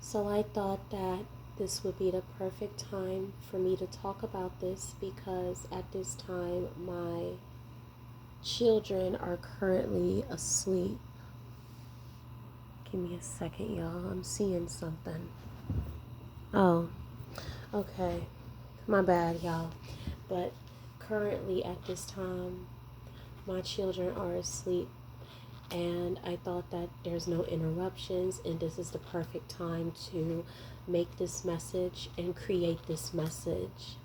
So I thought that this would be the perfect time for me to talk about this because at this time my children are currently asleep. Give me a second, y'all. I'm seeing something. Oh, okay. My bad, y'all. But currently at this time, my children are asleep, and I thought that there's no interruptions, and this is the perfect time to make this message and create this message.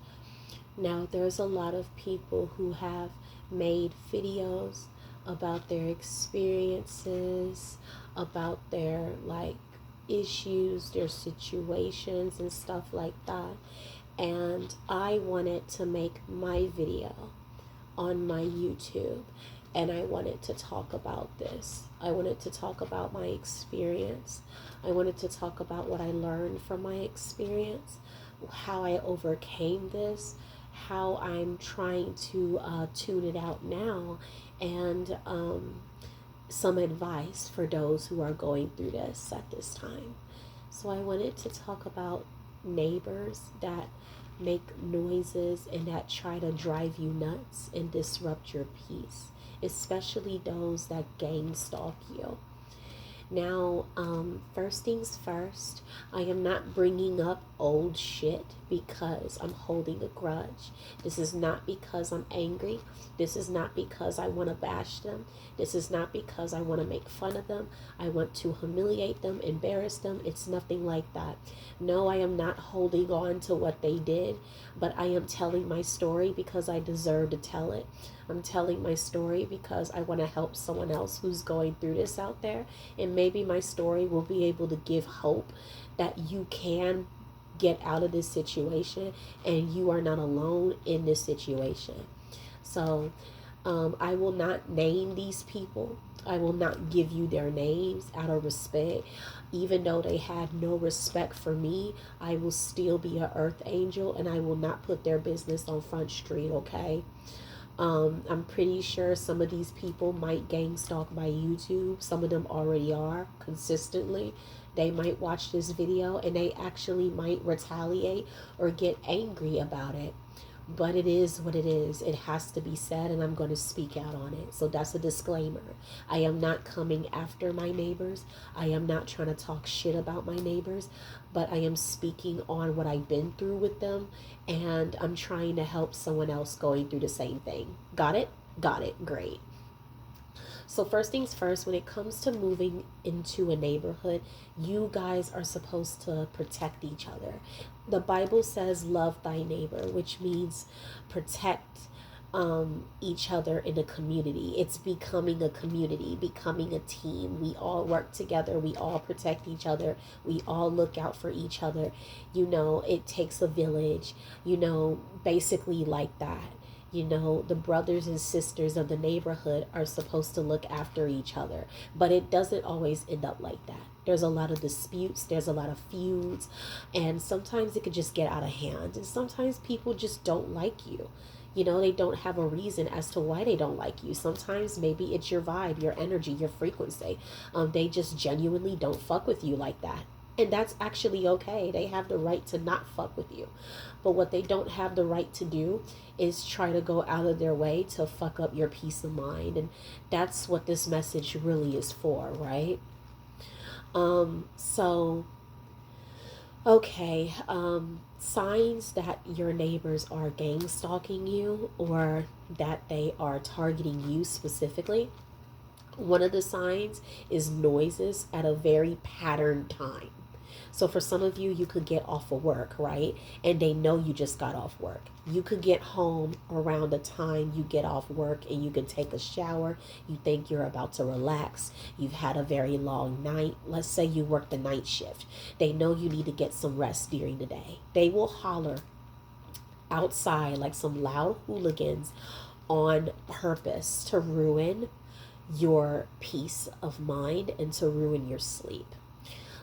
Now, there's a lot of people who have made videos about their experiences, about their issues, their situations, and stuff like that. And I wanted to make my video on my YouTube, and I wanted to talk about this. I wanted to talk about my experience. I wanted to talk about what I learned from my experience, how I overcame this, how I'm trying to tune it out now, and some advice for those who are going through this at this time. So I wanted to talk about neighbors that make noises and that try to drive you nuts and disrupt your peace, especially those that gang stalk you. Now, first things first, I am not bringing up old shit because I'm holding a grudge. This is not because I'm angry. This is not because I want to bash them. This is not because I want to make fun of them. I want to humiliate them, embarrass them. It's nothing like that. No, I am not holding on to what they did, but I am telling my story because I deserve to tell it. I'm telling my story because I want to help someone else who's going through this out there. And maybe my story will be able to give hope that you can get out of this situation and you are not alone in this situation. So I will not name these people. I will not give you their names out of respect. Even though they had no respect for me, I will still be an earth angel and I will not put their business on Front Street, okay? I'm pretty sure some of these people might gang stalk my YouTube. Some of them already are consistently. They might watch this video and they actually might retaliate or get angry about it. But it is what it is. It has to be said, and I'm going to speak out on it. So that's a disclaimer. I am not coming after my neighbors. I am not trying to talk shit about my neighbors, but I am speaking on what I've been through with them, and I'm trying to help someone else going through the same thing. Got it? Got it. Great. So, first things first, when it comes to moving into a neighborhood, you guys are supposed to protect each other. The Bible says, love thy neighbor, which means protect each other in a community. It's becoming a community, becoming a team. We all work together, we all protect each other, we all look out for each other. It takes a village, basically like that. The brothers and sisters of the neighborhood are supposed to look after each other, but it doesn't always end up like that. There's a lot of disputes, there's a lot of feuds, and sometimes it could just get out of hand. And sometimes people just don't like you. They don't have a reason as to why they don't like you. Sometimes maybe it's your vibe, your energy, your frequency. They just genuinely don't fuck with you like that. And that's actually okay. They have the right to not fuck with you. But what they don't have the right to do is try to go out of their way to fuck up your peace of mind. And that's what this message really is for, right? So okay, signs that your neighbors are gang stalking you or that they are targeting you specifically. One of the signs is noises at a very patterned time. So for some of you, you could get off of work, right? And they know you just got off work. You could get home around the time you get off work and you can take a shower. You think you're about to relax. You've had a very long night. Let's say you work the night shift. They know you need to get some rest during the day. They will holler outside like some loud hooligans on purpose to ruin your peace of mind and to ruin your sleep.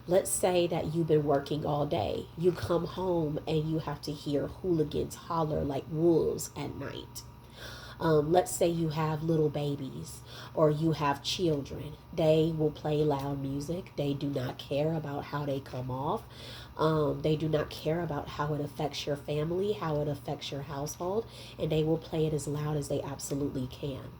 Let's say that you've been working all day. You come home and you have to hear hooligans holler like wolves at night. Let's say you have little babies or you have children. They will play loud music. They do not care about how they come off. They do not care about how it affects your family, how it affects your household, and they will play it as loud as they absolutely can.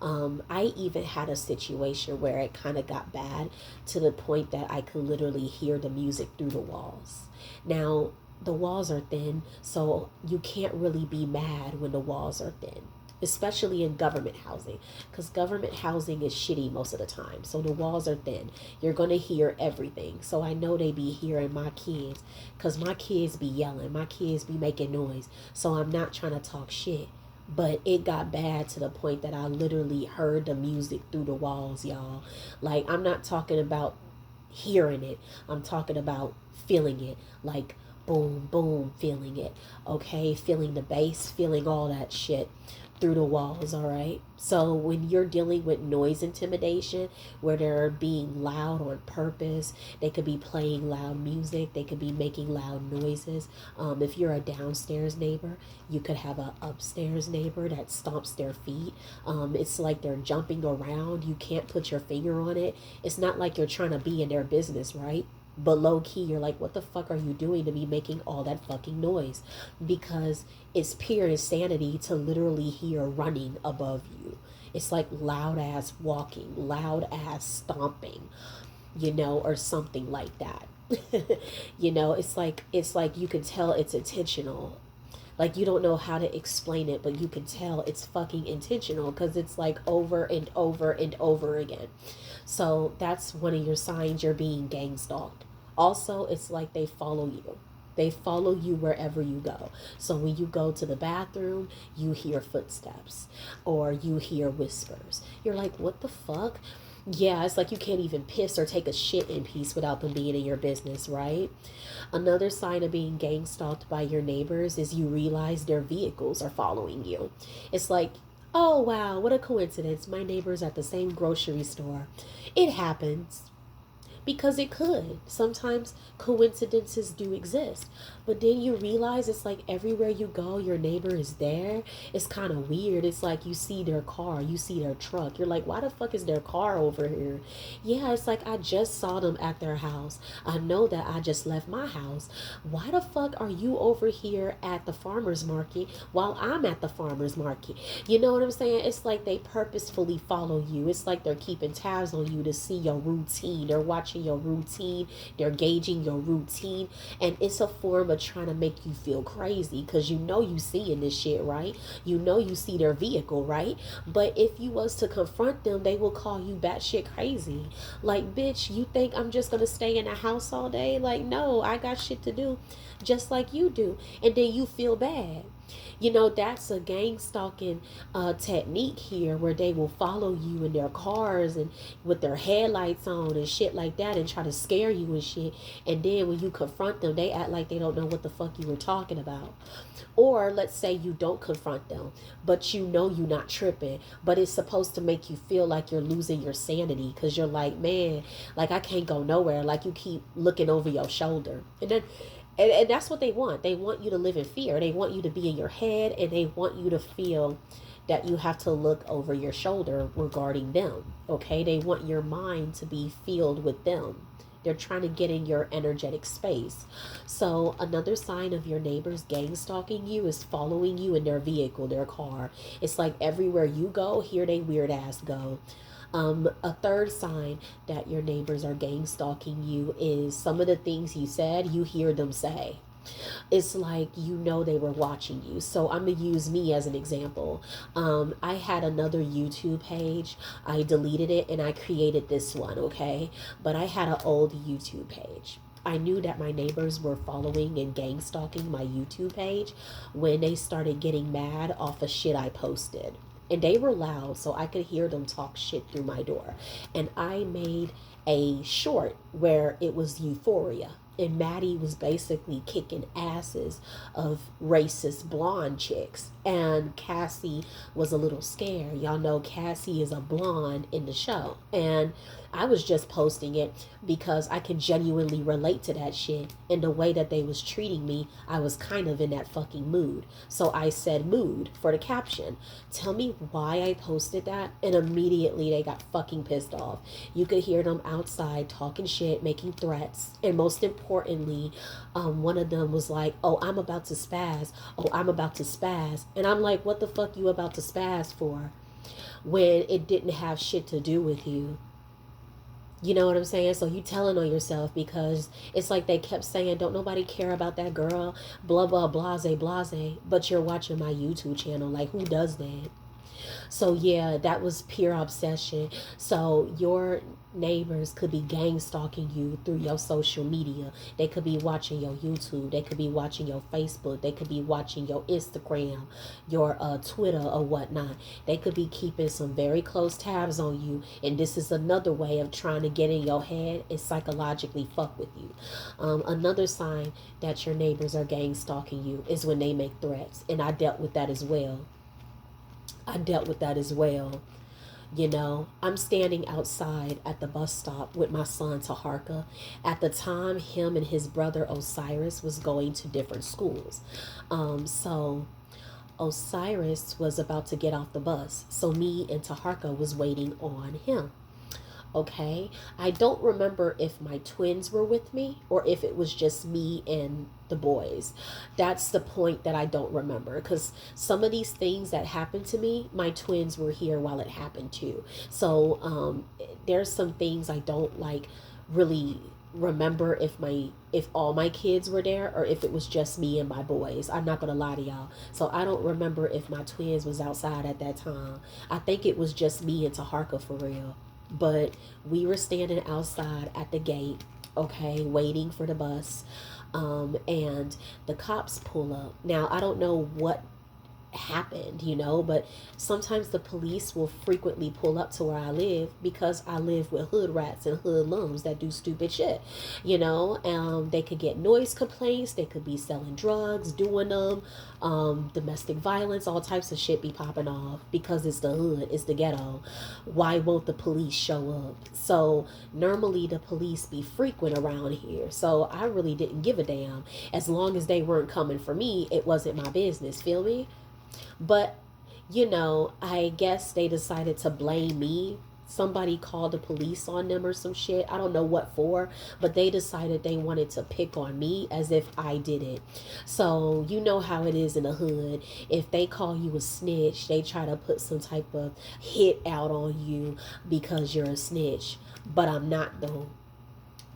I even had a situation where it kind of got bad to the point that I could literally hear the music through the walls. Now, the walls are thin, so you can't really be mad when the walls are thin, especially in government housing, because government housing is shitty most of the time. So the walls are thin. You're going to hear everything. So I know they be hearing my kids, because my kids be yelling, my kids be making noise. So I'm not trying to talk shit. But it got bad to the point that I literally heard the music through the walls, y'all. Like, I'm not talking about hearing it, I'm talking about feeling it. Like, boom, boom, feeling it. Okay, feeling the bass, feeling all that shit through the walls, all right? So when you're dealing with noise intimidation, where they're being loud on purpose, they could be playing loud music, they could be making loud noises. If you're a downstairs neighbor, you could have a upstairs neighbor that stomps their feet. It's like they're jumping around. You can't put your finger on it. It's not like you're trying to be in their business, right? But low key, you're like, what the fuck are you doing to be making all that fucking noise? Because it's pure insanity to literally hear running above you. It's like loud ass walking, loud ass stomping, or something like that. It's like you can tell it's intentional. Like, you don't know how to explain it, but you can tell it's fucking intentional, because it's like over and over and over again. So that's one of your signs you're being gang stalked. Also, it's like they follow you. They follow you wherever you go. So when you go to the bathroom, you hear footsteps or you hear whispers. You're like, what the fuck? Yeah, it's like you can't even piss or take a shit in peace without them being in your business, right? Another sign of being gang stalked by your neighbors is you realize their vehicles are following you. It's like, oh wow, what a coincidence. My neighbor's at the same grocery store. It happens, because it could. Sometimes coincidences do exist. But then you realize it's like everywhere you go, your neighbor is there. It's kind of weird. It's like you see their car, you see their truck. You're like, why the fuck is their car over here? Yeah, it's like I just saw them at their house. I know that I just left my house. Why the fuck are you over here at the farmer's market while I'm at the farmer's market? You know what I'm saying? It's like they purposefully follow you. It's like they're keeping tabs on you to see your routine. They're watching your routine. They're gauging your routine. And it's a form of trying to make you feel crazy, because you seeing this shit, right? You see their vehicle, right? But if you was to confront them, they will call you batshit crazy. Like, bitch, you think I'm just gonna stay in the house all day? Like, no, I got shit to do just like you do. And then you feel bad. That's a gang stalking technique here, where they will follow you in their cars and with their headlights on and shit like that, and try to scare you and shit. And then when you confront them, they act like they don't know what the fuck you were talking about. Or let's say you don't confront them, but you're not tripping, but it's supposed to make you feel like you're losing your sanity, because you're like, man, like I can't go nowhere. Like, you keep looking over your shoulder. And that's what they want. They want you to live in fear. They want you to be in your head, and they want you to feel that you have to look over your shoulder regarding them. Okay? They want your mind to be filled with them. They're trying to get in your energetic space. So another sign of your neighbors gang stalking you is following you in their vehicle, their car. It's like everywhere you go, here they weird ass go. A third sign that your neighbors are gang stalking you is some of the things you said, you hear them say. It's like they were watching you. So I'm gonna use me as an example. I had another YouTube page. I deleted it and I created this one, okay? But I had an old YouTube page. I knew that my neighbors were following and gang stalking my YouTube page when they started getting mad off of shit I posted. And they were loud, so I could hear them talk shit through my door. And I made a short where it was euphoria. And Maddie was basically kicking asses of racist blonde chicks. And Cassie was a little scared. Y'all know Cassie is a blonde in the show. And I was just posting it because I can genuinely relate to that shit. And the way that they was treating me, I was kind of in that fucking mood. So I said mood for the caption. Tell me why I posted that. And immediately they got fucking pissed off. You could hear them outside talking shit, making threats. And most importantly, one of them was like, oh, I'm about to spaz. Oh, I'm about to spaz. And I'm like, what the fuck you about to spaz for? When it didn't have shit to do with you. You know what I'm saying? So you telling on yourself because it's like they kept saying, don't nobody care about that girl, blah, blah, blase, blase. But you're watching my YouTube channel. Like, who does that? So yeah, that was pure obsession. So your neighbors could be gang stalking you through your social media. They could be watching your YouTube. They could be watching your Facebook. They could be watching your Instagram, your Twitter or whatnot. They could be keeping some very close tabs on you. And this is another way of trying to get in your head and psychologically fuck with you. Another sign that your neighbors are gang stalking you is when they make threats. And I dealt with that as well. You know, I'm standing outside at the bus stop with my son Taharka. At the time, him and his brother Osiris was going to different schools. So Osiris was about to get off the bus. So me and Taharka was waiting on him. Okay, I don't remember if my twins were with me or if it was just me and the boys. That's the point that I don't remember, because some of these things that happened to me, my twins were here while it happened too. So there's some things I don't like really remember if all my kids were there or if it was just me and my boys. I'm not gonna lie to y'all. So I don't remember if my twins was outside at that time. I think it was just me and Taharka for real. But we were standing outside at the gate, okay, waiting for the bus. And the cops pull up. Now, I don't know what happened, but sometimes the police will frequently pull up to where I live because I live with hood rats and hoodlums that do stupid shit. They could get noise complaints, they could be selling drugs, doing them, domestic violence, all types of shit be popping off because it's the hood, it's the ghetto. Why won't the police show up? So normally the police be frequent around here, so I really didn't give a damn. As long as they weren't coming for me, it wasn't my business, feel me? But, I guess they decided to blame me. Somebody called the police on them or some shit. I don't know what for, but they decided they wanted to pick on me as if I did it. So, you know how it is in the hood. If they call you a snitch, they try to put some type of hit out on you because you're a snitch. But I'm not, though.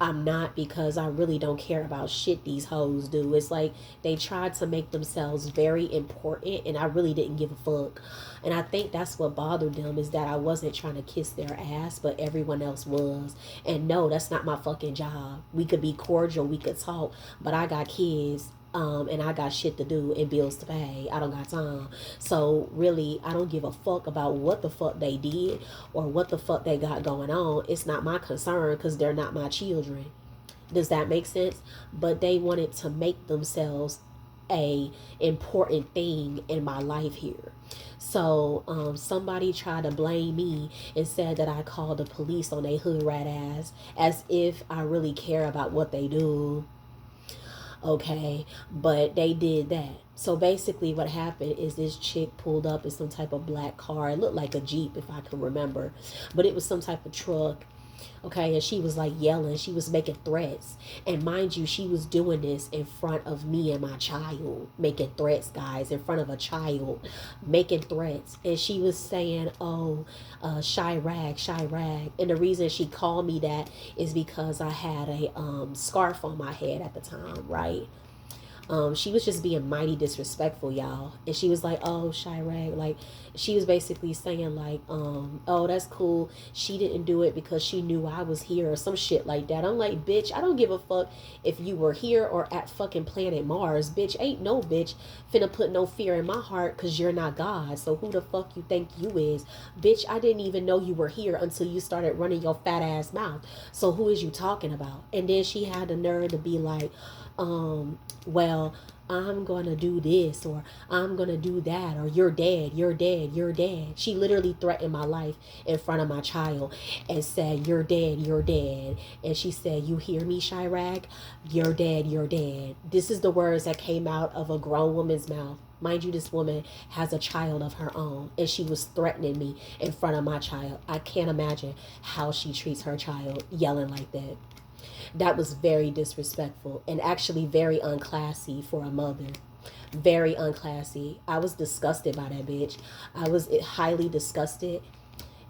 I'm not, because I really don't care about shit these hoes do. It's like they tried to make themselves very important and I really didn't give a fuck. And I think that's what bothered them, is that I wasn't trying to kiss their ass, but everyone else was. And no, that's not my fucking job. We could be cordial, we could talk, but I got kids. And I got shit to do and bills to pay. I don't got time. So really, I don't give a fuck about what the fuck they did or what the fuck they got going on. It's not my concern because they're not my children. Does that make sense? But they wanted to make themselves a important thing in my life here. So somebody tried to blame me and said that I called the police on a hood rat ass, as if I really care about what they do. Okay, but they did that. So basically what happened is this chick pulled up in some type of black car. It looked like a Jeep, if I can remember, but it was some type of truck. Okay, and she was like yelling, she was making threats. And mind you, she was doing this in front of me and my child, making threats, guys, in front of a child, making threats. And she was saying, oh, shy rag, shy rag. And the reason she called me that is because I had a scarf on my head at the time, right? She was just being mighty disrespectful, y'all. And she was like, oh, Chirag, like, she was basically saying, like, oh, that's cool. She didn't do it because she knew I was here or some shit like that. I'm like, bitch, I don't give a fuck if you were here or at fucking planet Mars. Bitch, ain't no bitch finna put no fear in my heart because you're not God. So who the fuck you think you is? Bitch, I didn't even know you were here until you started running your fat ass mouth. So who is you talking about? And then she had the nerve to be like, well, I'm gonna do this or I'm gonna do that or you're dead, you're dead, you're dead. She literally threatened my life in front of my child and said, you're dead, you're dead. And she said, you hear me, Chirag? You're dead, you're dead. This is the words that came out of a grown woman's mouth. Mind you, this woman has a child of her own, and she was threatening me in front of my child. I can't imagine how she treats her child, yelling like that. That was very disrespectful and actually very unclassy for a mother. Very unclassy. I was disgusted by that bitch. I was highly disgusted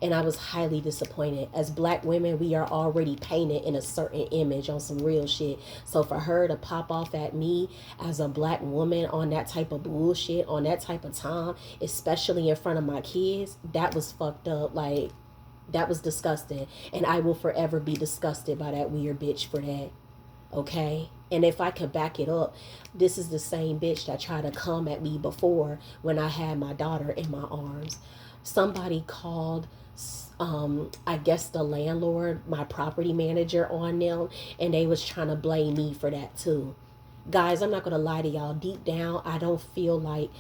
and I was highly disappointed. As black women, we are already painted in a certain image on some real shit. So for her to pop off at me as a black woman on that type of bullshit, on that type of time, especially in front of my kids, that was fucked up. Like, that was disgusting. And I will forever be disgusted by that weird bitch for that. Okay? And if I could back it up, this is the same bitch that tried to come at me before when I had my daughter in my arms. Somebody called, I guess the landlord, my property manager, on them, and they was trying to blame me for that too. Guys, I'm not going to lie to y'all. Deep down, I don't feel like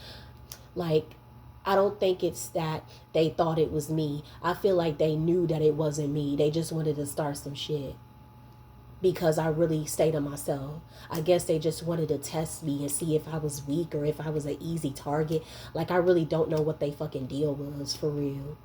I don't think it's that they thought it was me. I feel like they knew that it wasn't me. They just wanted to start some shit because I really stayed to myself. I guess they just wanted to test me and see if I was weak or if I was an easy target. Like, I really don't know what they fucking deal was, for real.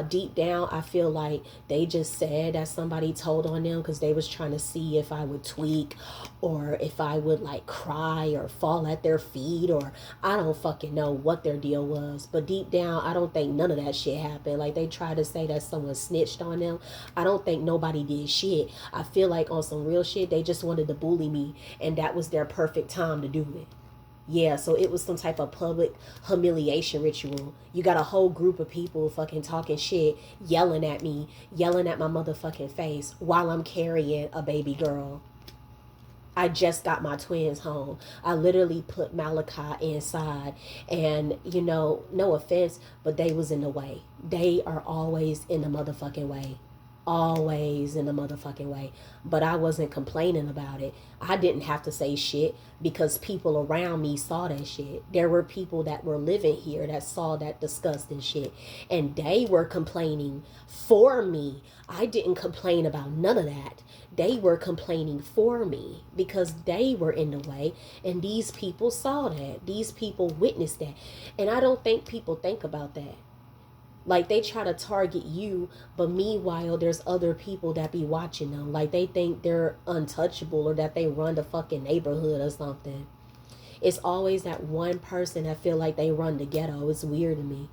Deep down, I feel like they just said that somebody told on them because they was trying to see if I would tweak or if I would like cry or fall at their feet, or I don't fucking know what their deal was. But deep down, I don't think none of that shit happened. Like, they tried to say that someone snitched on them. I don't think nobody did shit. I feel like on some real shit, they just wanted to bully me, and that was their perfect time to do it. Yeah, so it was some type of public humiliation ritual. You got a whole group of people fucking talking shit, yelling at me, yelling at my motherfucking face while I'm carrying a baby girl. I just got my twins home. I literally put Malachi inside, and no offense, but they was in the way. They are always in the motherfucking way. Always in the motherfucking way. But I wasn't complaining about it. I didn't have to say shit because people around me saw that shit. There were people that were living here that saw that disgusting shit, and they were complaining for me. I didn't complain about none of that. They were complaining for me because they were in the way, and these people saw that. These people witnessed that. And I don't think people think about that. Like, they try to target you, but meanwhile, there's other people that be watching them. Like, they think they're untouchable or that they run the fucking neighborhood or something. It's always that one person that feel like they run the ghetto. It's weird to me.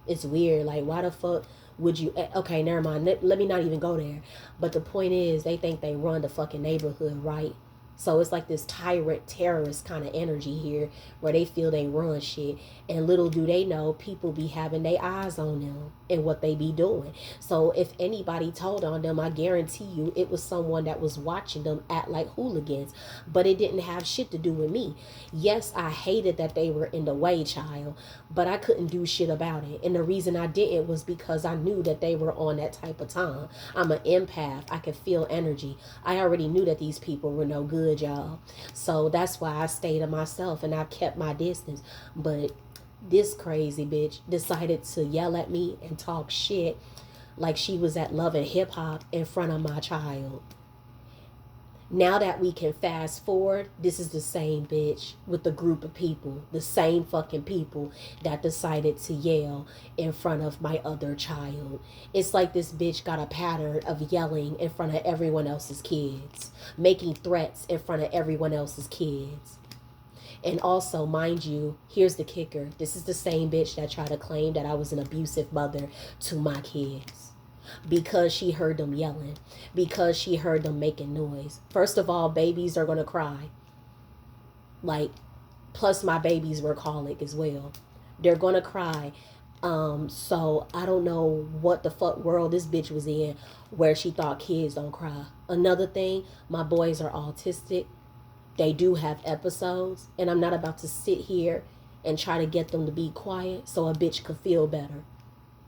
It's weird. Like, why the fuck would you... Okay, never mind. Let me not even go there. But the point is, they think they run the fucking neighborhood, right? So it's like this tyrant terrorist kind of energy here where they feel they run shit. And little do they know, people be having their eyes on them and what they be doing. So if anybody told on them, I guarantee you it was someone that was watching them act like hooligans. But it didn't have shit to do with me. Yes, I hated that they were in the way, child, but I couldn't do shit about it. And the reason I didn't was because I knew that they were on that type of time. I'm an empath. I can feel energy. I already knew that these people were no good, y'all. So that's why I stayed to myself and I kept my distance. But this crazy bitch decided to yell at me and talk shit like she was at Love and Hip Hop in front of my child. Now that we can fast forward, this is the same bitch with the group of people, the same fucking people that decided to yell in front of my other child. It's like this bitch got a pattern of yelling in front of everyone else's kids, making threats in front of everyone else's kids. And also, mind you, here's the kicker. This is the same bitch that tried to claim that I was an abusive mother to my kids. Because she heard them yelling, because she heard them making noise. First of all, babies are going to cry. Like, plus my babies were colic as well. They're gonna cry. So I don't know what the fuck world this bitch was in where she thought kids don't cry. Another thing, my boys are autistic. They do have episodes, and I'm not about to sit here and try to get them to be quiet so a bitch could feel better.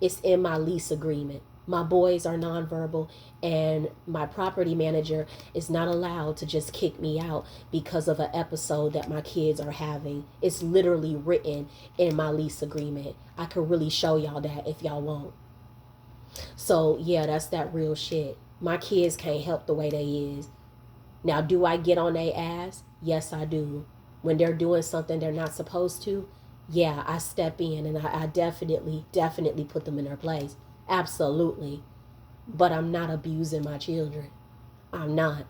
It's in my lease agreement. My boys are nonverbal, and my property manager is not allowed to just kick me out because of an episode that my kids are having. It's literally written in my lease agreement. I could really show y'all that if y'all want. So yeah, that's that real shit. My kids can't help the way they is. Now, do I get on their ass? Yes, I do. When they're doing something they're not supposed to, yeah, I step in and I definitely put them in their place. Absolutely. But I'm not abusing my children. I'm not.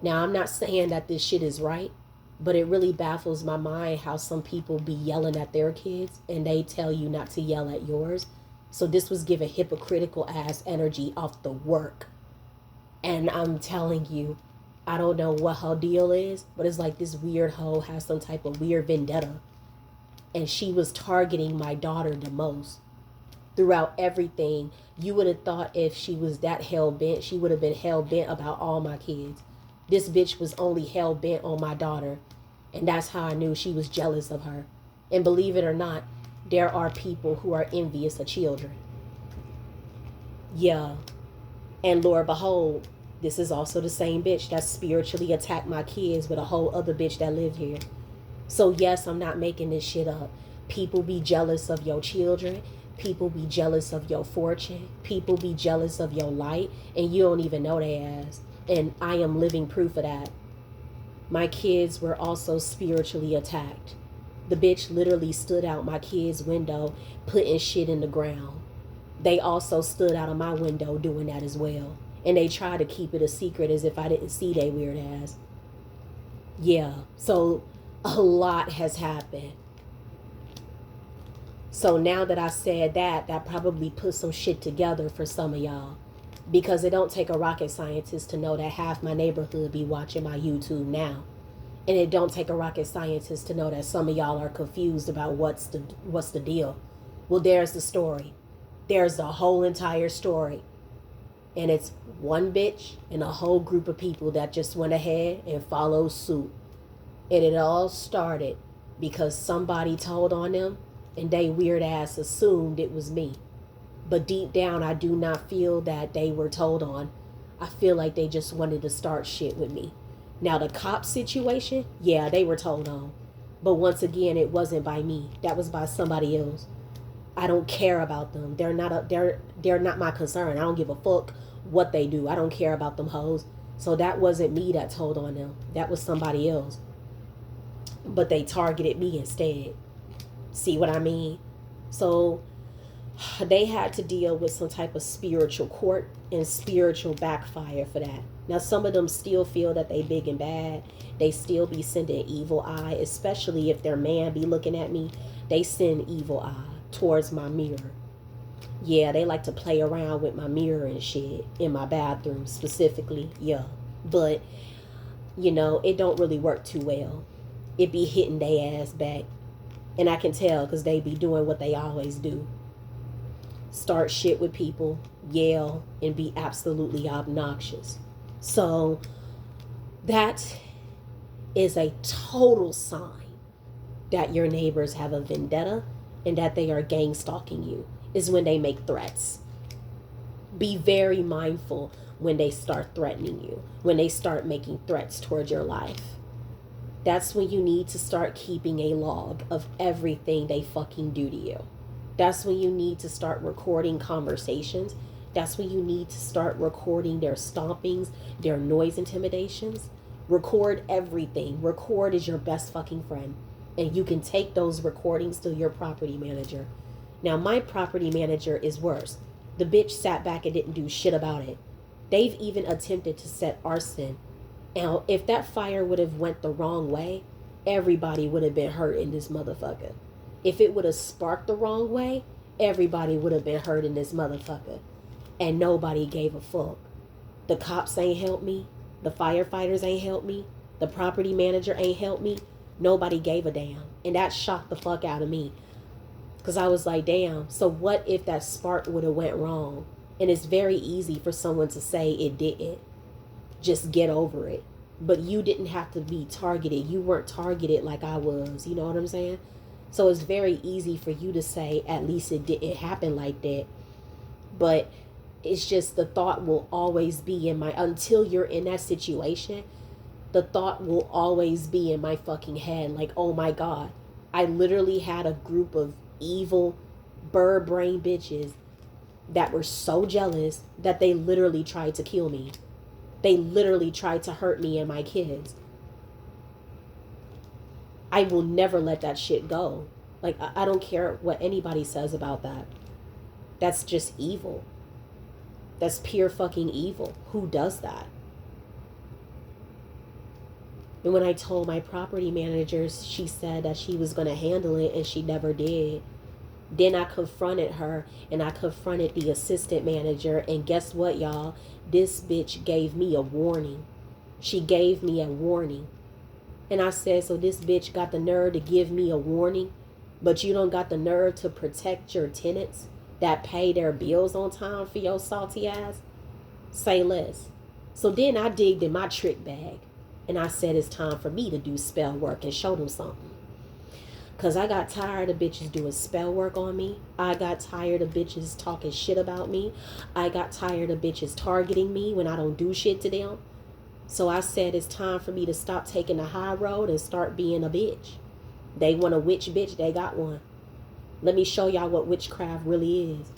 Now, I'm not saying that this shit is right, but it really baffles my mind how some people be yelling at their kids and they tell you not to yell at yours. So this was giving hypocritical ass energy off the work. And I'm telling you, I don't know what her deal is, but it's like this weird hoe has some type of weird vendetta. And she was targeting my daughter the most. Throughout everything, you would have thought if she was that hell bent, she would have been hell bent about all my kids. This bitch was only hell bent on my daughter. And that's how I knew she was jealous of her. And believe it or not, there are people who are envious of children. Yeah. And Lord behold, this is also the same bitch that spiritually attacked my kids with a whole other bitch that lived here. So yes, I'm not making this shit up. People be jealous of your children. People be jealous of your fortune. People be jealous of your light. And you don't even know they ass. And I am living proof of that. My kids were also spiritually attacked. The bitch literally stood out my kids' window, putting shit in the ground. They also stood out of my window doing that as well. And they tried to keep it a secret as if I didn't see they weird ass. Yeah, so a lot has happened. So now that I said that, that probably put some shit together for some of y'all. Because it don't take a rocket scientist to know that half my neighborhood be watching my YouTube now. And it don't take a rocket scientist to know that some of y'all are confused about what's the deal. Well, there's the story. There's the whole entire story. And it's one bitch and a whole group of people that just went ahead and followed suit. And it all started because somebody told on them and they weird ass assumed it was me. But deep down, I do not feel that they were told on. I feel like they just wanted to start shit with me. Now, the cop situation, yeah, they were told on. But once again, it wasn't by me. That was by somebody else. I don't care about them. They're not my concern. I don't give a fuck what they do. I don't care about them hoes. So that wasn't me that told on them. That was somebody else. But they targeted me instead. See what I mean? So they had to deal with some type of spiritual court and spiritual backfire for that. Now, some of them still feel that they big and bad. They still be sending evil eye, especially if their man be looking at me. They send evil eye towards my mirror. Yeah, they like to play around with my mirror and shit in my bathroom specifically. Yeah, but you know, it don't really work too well. It be hitting they ass back. And I can tell because they be doing what they always do. Start shit with people, yell, and be absolutely obnoxious. So that is a total sign that your neighbors have a vendetta and that they are gang stalking you, is when they make threats. Be very mindful when they start threatening you, when they start making threats towards your life. That's when you need to start keeping a log of everything they fucking do to you. That's when you need to start recording conversations. That's when you need to start recording their stompings, their noise intimidations. Record everything. Record is your best fucking friend. And you can take those recordings to your property manager. Now, my property manager is worse. The bitch sat back and didn't do shit about it. They've even attempted to set arson. Now, if that fire would have went the wrong way, everybody would have been hurt in this motherfucker. If it would have sparked the wrong way, everybody would have been hurt in this motherfucker. And nobody gave a fuck. The cops ain't helped me. The firefighters ain't helped me. The property manager ain't helped me. Nobody gave a damn. And that shocked the fuck out of me. Because I was like, damn, so what if that spark would have went wrong? And it's very easy for someone to say it didn't. Just get over it. But you didn't have to be targeted. You weren't targeted like I was. You know what I'm saying? So it's very easy for you to say, at least it didn't happen like that. But it's just the thought will always be in my, until you're in that situation, the thought will always be in my fucking head. Like, oh my God, I literally had a group of evil bird brain bitches that were so jealous that they literally tried to kill me. They literally tried to hurt me and my kids. I will never let that shit go. Like, I don't care what anybody says about that. That's just evil. That's pure fucking evil. Who does that? And when I told my property managers, she said that she was going to handle it, and she never did. Then I confronted her, and I confronted the assistant manager, and guess what, y'all? This bitch gave me a warning. She gave me a warning. And I said, so this bitch got the nerve to give me a warning, but you don't got the nerve to protect your tenants that pay their bills on time for your salty ass? Say less. So then I digged in my trick bag, and I said it's time for me to do spell work and show them something. Because I got tired of bitches doing spell work on me. I got tired of bitches talking shit about me. I got tired of bitches targeting me when I don't do shit to them. So I said it's time for me to stop taking the high road and start being a bitch. They want a witch bitch, they got one. Let me show y'all what witchcraft really is.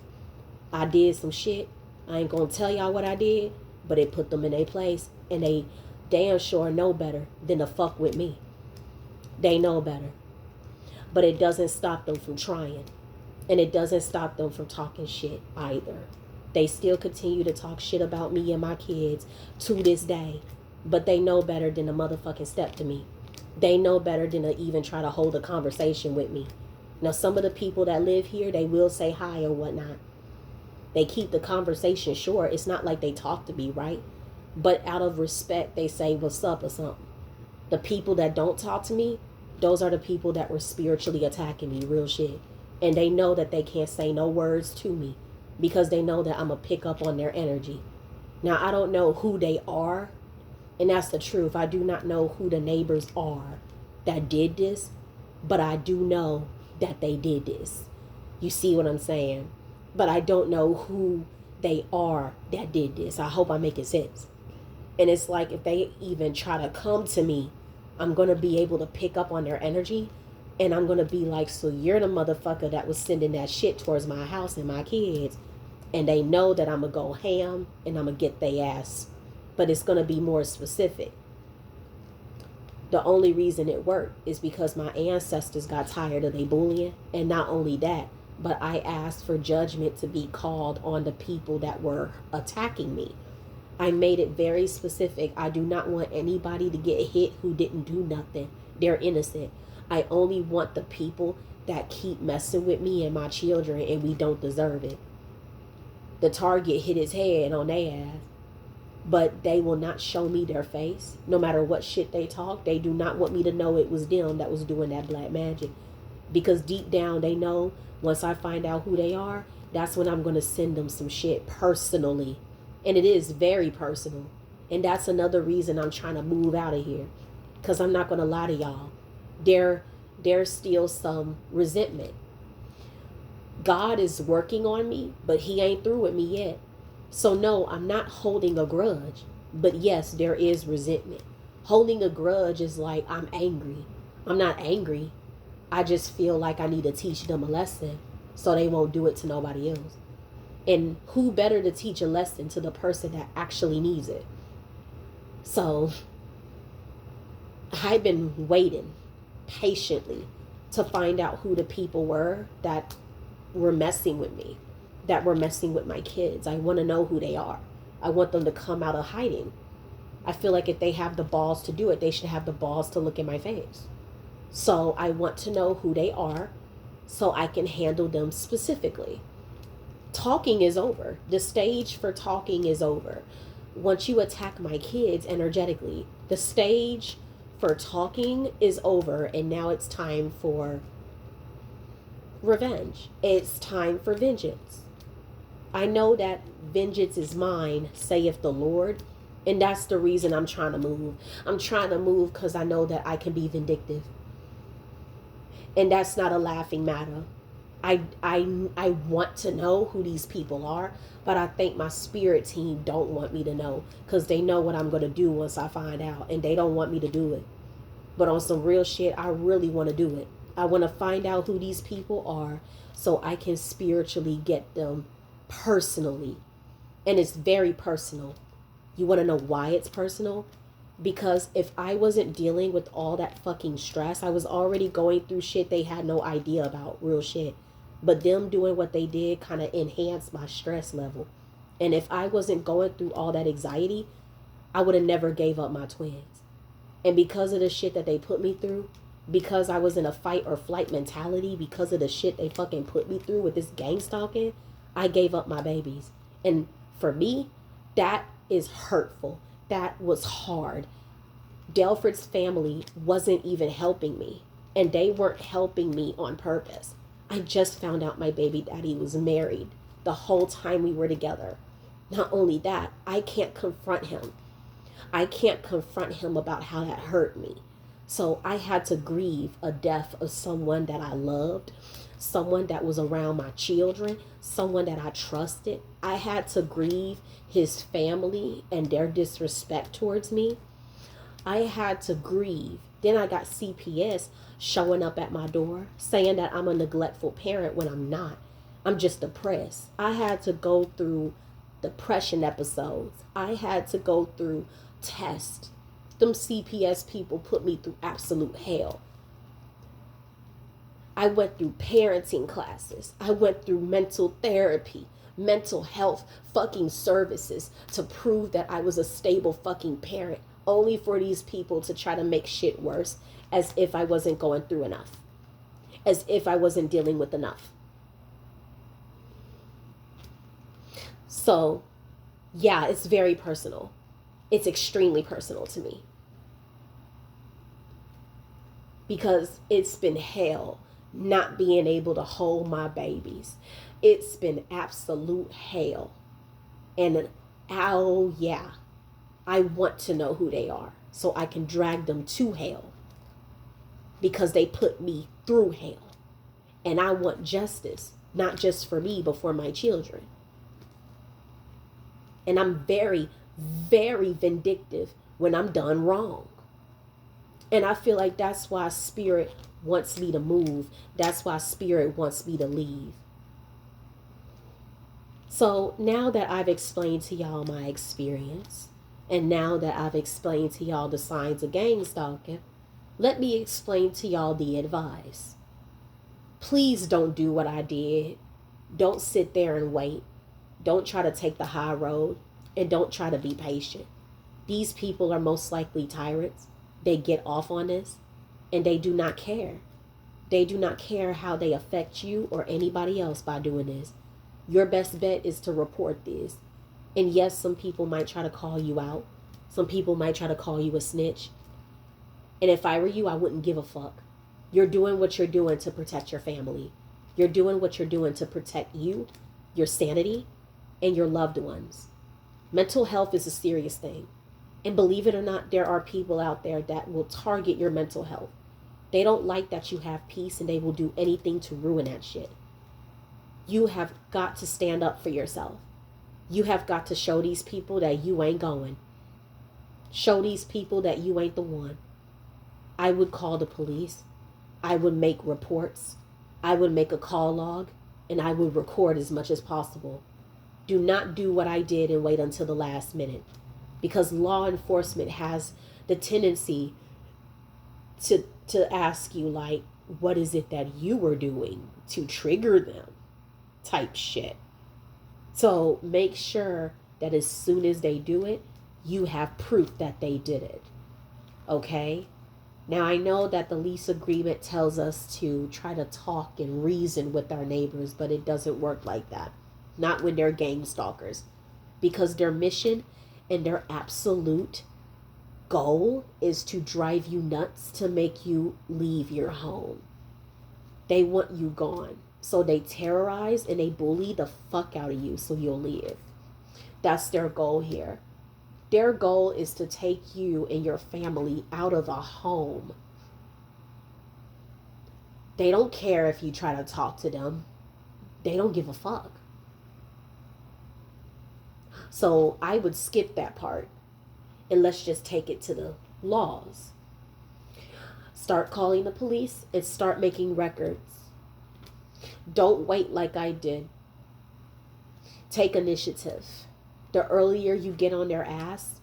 I did some shit. I ain't gonna tell y'all what I did, but it put them in their place, and they damn sure know better than to fuck with me. They know better. But it doesn't stop them from trying. And it doesn't stop them from talking shit either. They still continue to talk shit about me and my kids to this day. But they know better than to motherfucking step to me. They know better than to even try to hold a conversation with me. Now, some of the people that live here, they will say hi or whatnot. They keep the conversation short. It's not like they talk to me, right? But out of respect, they say what's up or something. The people that don't talk to me, those are the people that were spiritually attacking me, real shit. And they know that they can't say no words to me because they know that I'm going to pick up on their energy. Now, I don't know who they are, and that's the truth. I do not know who the neighbors are that did this, but I do know that they did this. You see what I'm saying? But I don't know who they are that did this. I hope I'm making sense. And it's like if they even try to come to me, I'm going to be able to pick up on their energy, and I'm going to be like, so you're the motherfucker that was sending that shit towards my house and my kids. And they know that I'm going to go ham and I'm going to get their ass. But it's going to be more specific. The only reason it worked is because my ancestors got tired of their bullying. And not only that, but I asked for judgment to be called on the people that were attacking me. I made it very specific. I do not want anybody to get hit who didn't do nothing. They're innocent. I only want the people that keep messing with me and my children, and we don't deserve it. The target hit his head on their ass, but they will not show me their face. No matter what shit they talk, they do not want me to know it was them that was doing that black magic. Because deep down they know once I find out who they are, that's when I'm going to send them some shit personally. And it is very personal. And that's another reason I'm trying to move out of here. Because I'm not going to lie to y'all. There's still some resentment. God is working on me, but he ain't through with me yet. So no, I'm not holding a grudge. But yes, there is resentment. Holding a grudge is like I'm angry. I'm not angry. I just feel like I need to teach them a lesson so they won't do it to nobody else. And who better to teach a lesson to the person that actually needs it? So I've been waiting patiently to find out who the people were that were messing with me, that were messing with my kids. I want to know who they are. I want them to come out of hiding. I feel like if they have the balls to do it, they should have the balls to look in my face. So I want to know who they are so I can handle them specifically. Talking is over. The stage for talking is over. Once you attack my kids energetically, the stage for talking is over, and now it's time for revenge. It's time for vengeance. I know that vengeance is mine, saith the Lord. And that's the reason I'm trying to move. I'm trying to move because I know that I can be vindictive. And that's not a laughing matter. I want to know who these people are, but I think my spirit team don't want me to know because they know what I'm going to do once I find out, and they don't want me to do it. But on some real shit, I really want to do it. I want to find out who these people are so I can spiritually get them personally. And it's very personal. You want to know why it's personal? Because if I wasn't dealing with all that fucking stress, I was already going through shit they had no idea about, real shit. But them doing what they did kind of enhanced my stress level. And if I wasn't going through all that anxiety, I would have never gave up my twins. And because of the shit that they put me through, because I was in a fight or flight mentality, because of the shit they fucking put me through with this gang stalking, I gave up my babies. And for me, that is hurtful. That was hard. Delford's family wasn't even helping me, and they weren't helping me on purpose. I just found out my baby daddy was married the whole time we were together. Not only that, I can't confront him. I can't confront him about how that hurt me. So I had to grieve a death of someone that I loved, someone that was around my children, someone that I trusted. I had to grieve his family and their disrespect towards me. I had to grieve. Then I got CPS showing up at my door saying that I'm a neglectful parent when I'm not. I'm just depressed. I had to go through depression episodes. I had to go through tests. Them CPS people put me through absolute hell. I went through parenting classes. I went through mental therapy, mental health fucking services to prove that I was a stable fucking parent, only for these people to try to make shit worse, as if I wasn't going through enough, as if I wasn't dealing with enough. So, yeah, it's very personal. It's extremely personal to me. Because it's been hell not being able to hold my babies. It's been absolute hell. And oh yeah, I want to know who they are so I can drag them to hell. Because they put me through hell. And I want justice, not just for me, but for my children. And I'm very, very vindictive when I'm done wrong. And I feel like that's why spirit wants me to move. That's why spirit wants me to leave. So now that I've explained to y'all my experience, and now that I've explained to y'all the signs of gang stalking, let me explain to y'all the advice. Please don't do what I did. Don't sit there and wait. Don't try to take the high road, and don't try to be patient. These people are most likely tyrants. They get off on this, and they do not care. They do not care how they affect you or anybody else by doing this. Your best bet is to report this. And yes, some people might try to call you out. Some people might try to call you a snitch. And if I were you, I wouldn't give a fuck. You're doing what you're doing to protect your family. You're doing what you're doing to protect you, your sanity, and your loved ones. Mental health is a serious thing. And believe it or not, there are people out there that will target your mental health. They don't like that you have peace, and they will do anything to ruin that shit. You have got to stand up for yourself. You have got to show these people that you ain't going. Show these people that you ain't the one. I would call the police. I would make reports. I would make a call log, and I would record as much as possible. Do not do what I did and wait until the last minute. Because law enforcement has the tendency to ask you, like, what is it that you were doing to trigger them type shit. So make sure that as soon as they do it, you have proof that they did it. Okay? Now, I know that the lease agreement tells us to try to talk and reason with our neighbors, but it doesn't work like that. Not when they're gang stalkers. Because their mission and their absolute goal is to drive you nuts, to make you leave your home. They want you gone. So they terrorize and they bully the fuck out of you so you'll leave. That's their goal here. Their goal is to take you and your family out of a home. They don't care if you try to talk to them. They don't give a fuck. So I would skip that part and let's just take it to the laws. Start calling the police and start making records. Don't wait like I did. Take initiative. The earlier you get on their ass,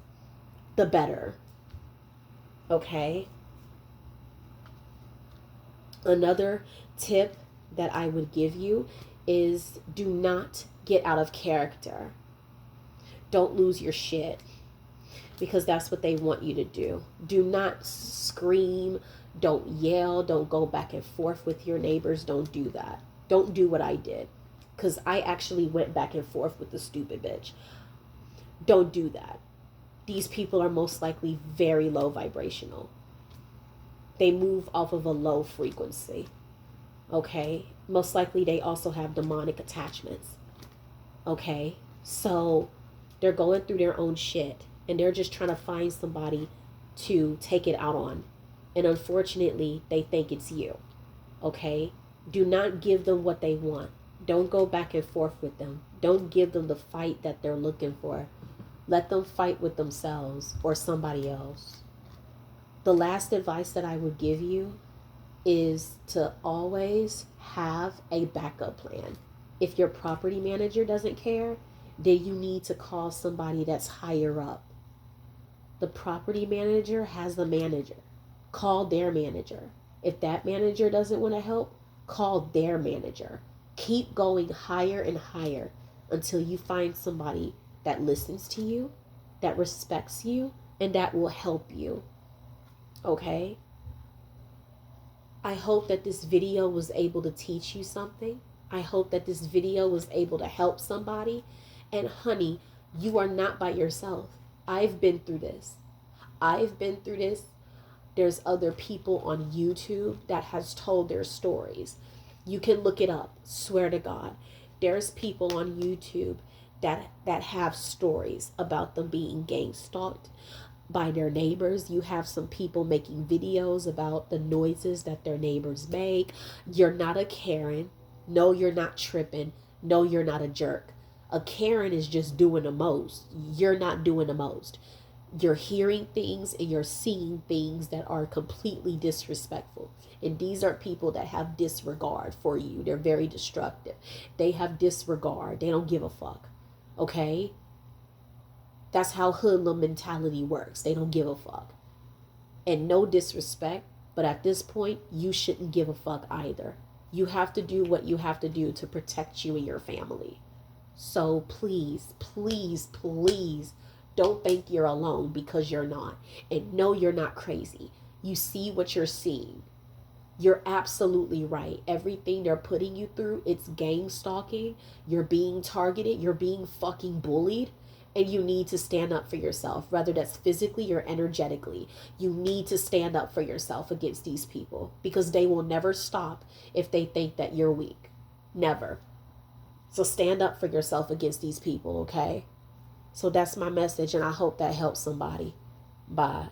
the better. Okay? Another tip that I would give you is do not get out of character. Don't lose your shit, because that's what they want you to do. Do not scream. Don't yell. Don't go back and forth with your neighbors. Don't do that. Don't do what I did, because I actually went back and forth with the stupid bitch. Don't do that. These people are most likely very low vibrational. They move off of a low frequency. Okay? Most likely they also have demonic attachments. Okay? So they're going through their own shit and they're just trying to find somebody to take it out on. And unfortunately, they think it's you. Okay? Do not give them what they want. Don't go back and forth with them. Don't give them the fight that they're looking for. Let them fight with themselves or somebody else. The last advice that I would give you is to always have a backup plan. If your property manager doesn't care, then you need to call somebody that's higher up. The property manager has the manager. Call their manager. If that manager doesn't want to help, call their manager. Keep going higher and higher until you find somebody that listens to you, that respects you, and that will help you. Okay? I hope that this video was able to teach you something. I hope that this video was able to help somebody. And honey, you are not by yourself. I've been through this. There's other people on YouTube that has told their stories. You can look it up. Swear to God. There's people on YouTube that have stories about them being gang stalked by their neighbors. You have some people making videos about the noises that their neighbors make. You're not a Karen. No, you're not tripping. No, you're not a jerk. A Karen is just doing the most. You're not doing the most. You're hearing things and you're seeing things that are completely disrespectful. And these are people that have disregard for you. They're very destructive. They have disregard. They don't give a fuck. Okay? That's how hoodlum mentality works. They don't give a fuck. And no disrespect, but at this point, you shouldn't give a fuck either. You have to do what you have to do to protect you and your family. So please, please, please don't think you're alone, because you're not. And no, you're not crazy. You see what you're seeing. You're absolutely right. Everything they're putting you through, it's gang stalking. You're being targeted. You're being fucking bullied. And you need to stand up for yourself, whether that's physically or energetically. You need to stand up for yourself against these people, because they will never stop if they think that you're weak. Never. So stand up for yourself against these people, okay? So that's my message, and I hope that helps somebody. Bye.